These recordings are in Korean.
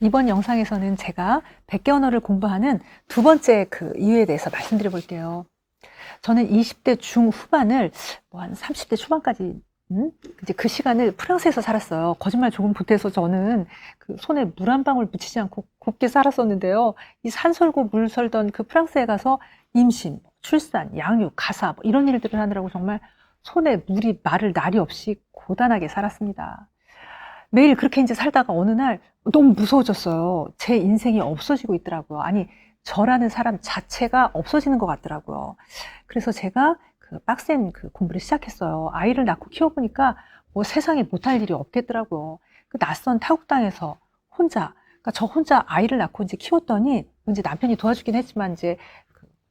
이번 영상에서는 제가 100개 언어를 공부하는 두 번째 그 이유에 대해서 말씀드려 볼게요. 저는 20대 중후반을 한 30대 초반까지 이제 그 시간을 프랑스에서 살았어요. 거짓말 조금 보태서 저는 그 손에 물 한 방울 묻히지 않고 곱게 살았었는데요. 이 산설고 물설던 그 프랑스에 가서 임신, 출산, 양육, 가사 이런 일들을 하느라고 정말 손에 물이 마를 날이 없이 고단하게 살았습니다. 매일 그렇게 이제 살다가 어느 날 너무 무서워졌어요. 제 인생이 없어지고 있더라고요. 아니, 저라는 사람 자체가 없어지는 것 같더라고요. 그래서 제가 그 빡센 그 공부를 시작했어요. 아이를 낳고 키워보니까 뭐 세상에 못할 일이 없겠더라고요. 그 낯선 타국 땅에서 혼자, 그러니까 저 혼자 아이를 낳고 이제 키웠더니 이제 남편이 도와주긴 했지만 이제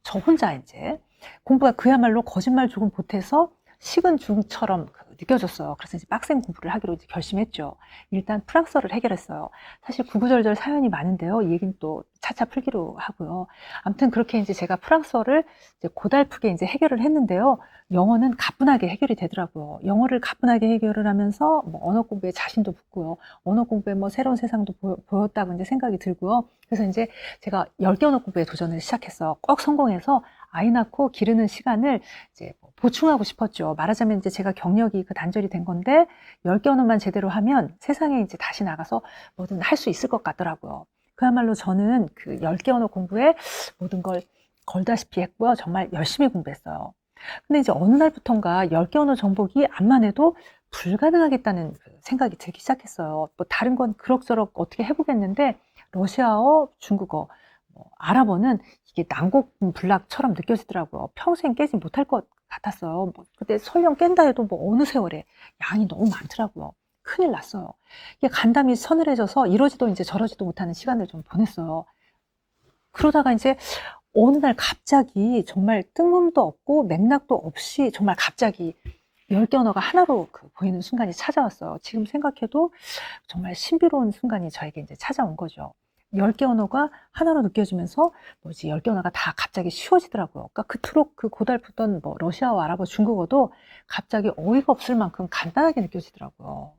저 혼자 이제 공부가 그야말로 거짓말 조금 보태서 식은 죽처럼 느껴졌어요. 그래서 이제 빡센 공부를 하기로 이제 결심했죠. 일단 프랑스어를 해결했어요. 사실 구구절절 사연이 많은데요. 이 얘기는 또 차차 풀기로 하고요. 아무튼 그렇게 이제 제가 프랑스어를 이제 고달프게 이제 해결을 했는데요. 영어는 가뿐하게 해결이 되더라고요. 영어를 가뿐하게 해결을 하면서 뭐 언어 공부에 자신도 붙고요. 언어 공부에 뭐 새로운 세상도 보였다고 이제 생각이 들고요. 그래서 이제 제가 10개 언어 공부에 도전을 시작했어요. 꼭 성공해서 아이 낳고 기르는 시간을 이제 보충하고 싶었죠. 말하자면 이제 제가 경력이 그 단절이 된 건데 10개 언어만 제대로 하면 세상에 이제 다시 나가서 뭐든 할 수 있을 것 같더라고요. 그야말로 저는 그 10개 언어 공부에 모든 걸 걸다시피 했고요. 정말 열심히 공부했어요. 근데 이제 어느 날부턴가 10개 언어 정복이 암만 해도 불가능하겠다는 생각이 들기 시작했어요. 뭐 다른 건 그럭저럭 어떻게 해보겠는데 러시아어, 중국어, 아랍어는 이게 난공불락처럼 느껴지더라고요. 평생 깨지 못할 것 같았어요. 그때 설령 깬다 해도 어느 세월에 양이 너무 많더라고요. 큰일 났어요. 이게 간담이 서늘해져서 이러지도 이제 저러지도 못하는 시간을 좀 보냈어요. 그러다가 이제 어느 날 갑자기 정말 뜬금도 없고 맥락도 없이 정말 갑자기 10개 언어가 하나로 보이는 순간이 찾아왔어요. 지금 생각해도 정말 신비로운 순간이 저에게 이제 찾아온 거죠. 10개 언어가 하나로 느껴지면서 뭐지 10개 언어가 다 갑자기 쉬워지더라고요. 그러니까 그토록 그 고달프던 러시아어, 아랍어, 중국어도 갑자기 어이가 없을 만큼 간단하게 느껴지더라고요.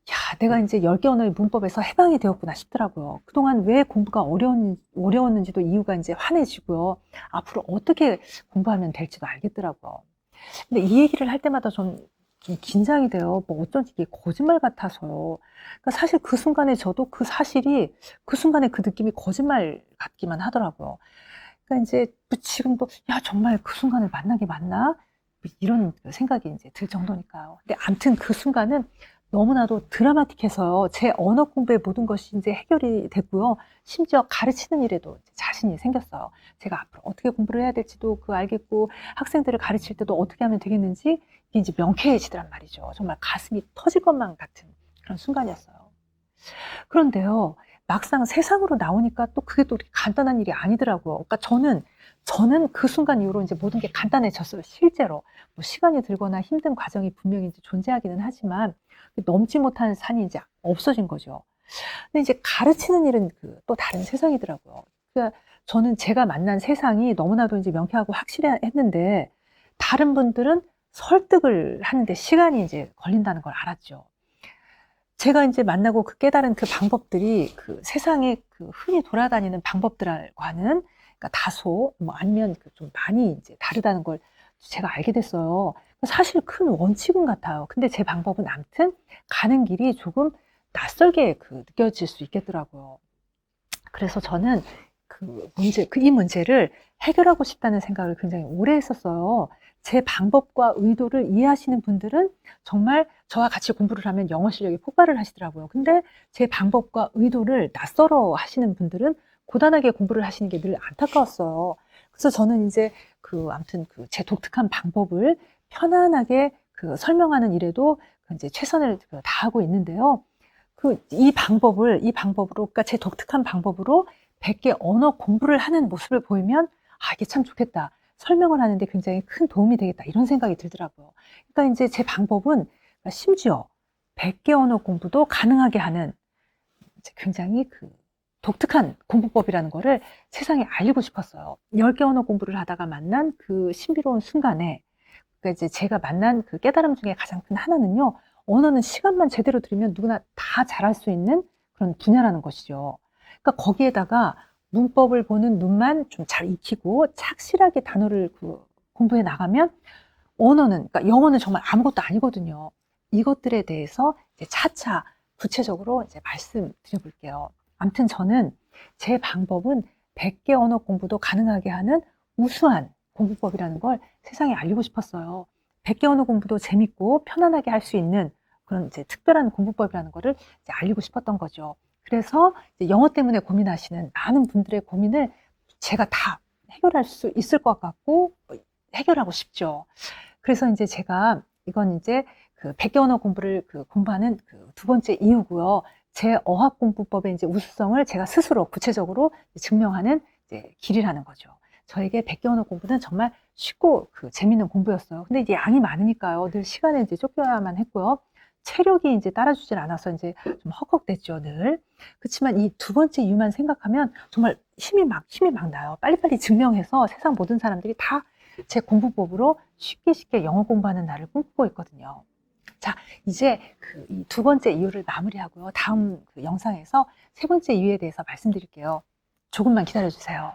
야, 내가 이제 10개 언어의 문법에서 해방이 되었구나 싶더라고요. 그동안 왜 공부가 어려웠는지도 이유가 이제 환해지고요. 앞으로 어떻게 공부하면 될지도 알겠더라고요. 근데 이 얘기를 할 때마다 좀 긴장이 돼요. 어쩐지 이게 거짓말 같아서요. 그러니까 사실 그 순간에 저도 그 사실이 그 순간에 그 느낌이 거짓말 같기만 하더라고요. 그러니까 이제 지금도 야 정말 그 순간을 만나게 맞나? 이런 생각이 이제 들 정도니까요. 근데 아무튼 그 순간은 너무나도 드라마틱해서요. 제 언어 공부의 모든 것이 이제 해결이 됐고요. 심지어 가르치는 일에도 자신이 생겼어요. 제가 앞으로 어떻게 공부를 해야 될지도 알겠고 학생들을 가르칠 때도 어떻게 하면 되겠는지 이게 이제 명쾌해지더란 말이죠. 정말 가슴이 터질 것만 같은 그런 순간이었어요. 그런데요, 막상 세상으로 나오니까 또 그게 또 그렇게 간단한 일이 아니더라고요. 그러니까 저는 그 순간 이후로 이제 모든 게 간단해졌어요. 실제로 시간이 들거나 힘든 과정이 분명히 이제 존재하기는 하지만 넘지 못하는 산이 이제 없어진 거죠. 근데 이제 가르치는 일은 또 다른 세상이더라고요. 그러니까 저는 제가 만난 세상이 너무나도 이제 명쾌하고 확실했는데 다른 분들은 설득을 하는데 시간이 이제 걸린다는 걸 알았죠. 제가 이제 만나고 깨달은 그 방법들이 세상에 흔히 돌아다니는 방법들과는 그러니까 다소 아니면 좀 많이 이제 다르다는 걸 제가 알게 됐어요. 사실 큰 원칙은 같아요. 근데 제 방법은 아무튼 가는 길이 조금 낯설게 느껴질 수 있겠더라고요. 그래서 저는 이 문제를 해결하고 싶다는 생각을 굉장히 오래 했었어요. 제 방법과 의도를 이해하시는 분들은 정말 저와 같이 공부를 하면 영어 실력이 폭발을 하시더라고요. 근데 제 방법과 의도를 낯설어 하시는 분들은 고단하게 공부를 하시는 게 늘 안타까웠어요. 그래서 저는 이제 아무튼 제 독특한 방법을 편안하게 설명하는 일에도 이제 최선을 다하고 있는데요. 이 방법으로, 그러니까 제 독특한 방법으로 100개 언어 공부를 하는 모습을 보이면, 아, 이게 참 좋겠다. 설명을 하는데 굉장히 큰 도움이 되겠다. 이런 생각이 들더라고요. 그러니까 이제 제 방법은 심지어 100개 언어 공부도 가능하게 하는 굉장히 독특한 공부법이라는 거를 세상에 알리고 싶었어요. 10개 언어 공부를 하다가 만난 그 신비로운 순간에, 그러니까 이제 제가 만난 깨달음 중에 가장 큰 하나는요, 언어는 시간만 제대로 들이면 누구나 다 잘할 수 있는 그런 분야라는 것이죠. 그러니까 거기에다가 문법을 보는 눈만 좀 잘 익히고 착실하게 단어를 공부해 나가면 언어는, 그러니까 영어는 정말 아무것도 아니거든요. 이것들에 대해서 이제 차차 구체적으로 이제 말씀드려 볼게요. 아무튼 저는 제 방법은 100개 언어 공부도 가능하게 하는 우수한 공부법이라는 걸 세상에 알리고 싶었어요. 100개 언어 공부도 재밌고 편안하게 할 수 있는 그런 이제 특별한 공부법이라는 거를 이제 알리고 싶었던 거죠. 그래서 이제 영어 때문에 고민하시는 많은 분들의 고민을 제가 다 해결할 수 있을 것 같고 해결하고 싶죠. 그래서 이제 제가 이건 이제 그 100개 언어 공부를 공부하는 그 두 번째 이유고요. 제 어학 공부법의 이제 우수성을 제가 스스로 구체적으로 증명하는 이제 길이라는 거죠. 저에게 100개 언어 공부는 정말 쉽고 재밌는 공부였어요. 근데 이제 양이 많으니까요. 늘 시간에 이제 쫓겨야만 했고요. 체력이 이제 따라주질 않아서 이제 좀 헉헉댔죠, 늘. 그렇지만 이 두 번째 이유만 생각하면 정말 힘이 막 나요. 빨리빨리 증명해서 세상 모든 사람들이 다 제 공부법으로 쉽게 영어 공부하는 날을 꿈꾸고 있거든요. 자, 이제 이 두 번째 이유를 마무리하고요. 다음 영상에서 세 번째 이유에 대해서 말씀드릴게요. 조금만 기다려 주세요.